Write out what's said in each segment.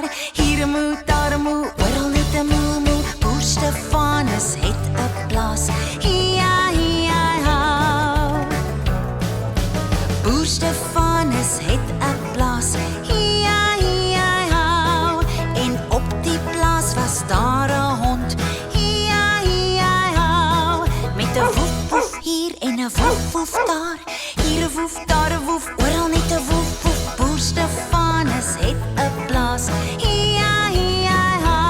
daar. Hier 'n moe, daar 'n moe, oral net 'n moe moe. Boer Stefanus het 'n plaas. Ja, ja, ja. Boer Stefanus het 'n plaas. Ja, ja, ja. En op die plaas was daar 'n hond. Ja, ja, ja. Met 'n woef woef hier en 'n woef woef daar. Hier 'n woef, daar 'n woef, oral net 'n woef woef. Boer Stefanus het 'n plaas. Ja, ja, ja.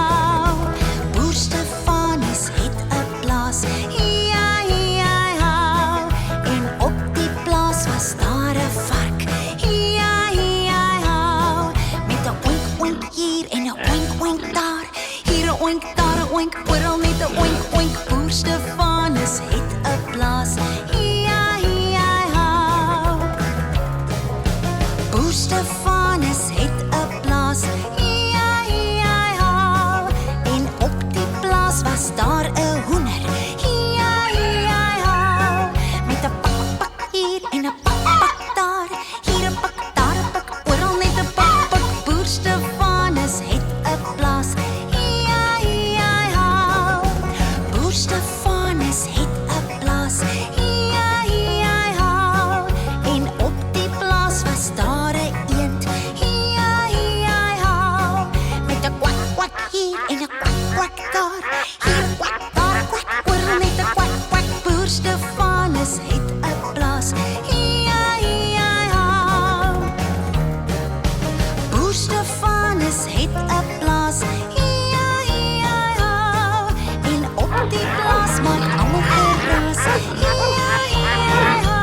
Boer Stefanus het 'n plaas. Ja, ja, ja. En op die plaas was daar 'n vark. Ja, ja, ja. Met 'n oink oink hier en 'n oink oink daar. Hier 'n oink, daar 'n oink, oral net 'n oink oink. Boer Stefanus het 'n plaas. Ja, ja, ja. Boer Stefanus het 'n plaas. Ja, ja, ja. En op die plaas was daar 'n hoender. Ja, ja, ja. Met 'n pak pak hier en 'n pak pak daar. Hier 'n pak, daar 'n pak, oral net 'n pak pak. Boer Stefanus het 'n plaas. Ja, ja, ja. Boer Stefanus het 'n plaas. Ja, ja, ja. En op die plaas was daar 'n eend. Ja, ja, ja. Met 'n kwak kwak hier en 'n kwak kwak daar. Hier 'n kwak, daar 'n kwak, oral net 'n kwak kwak. Boer Stefanus het 'n plaas. Ja, ja, ja. Boer Stefanus het 'n plaas. Ja, ja, ja. En op die plaas maak almal geraas. Ja, ja, ja.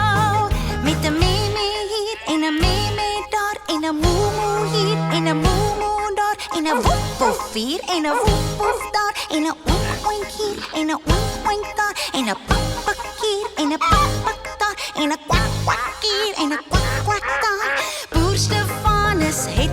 Met 'n mee hier en 'n mee daar. En 'n moe hier en 'n moe daar. En 'n woef woef hier en 'n woef woef daar. En 'n oink oink hier en 'n oink oink daar. En 'n pak pak hier en 'n pak pak daar. En 'n kwak kwak hier en 'n kwak kwak daar. Boer Stefanus het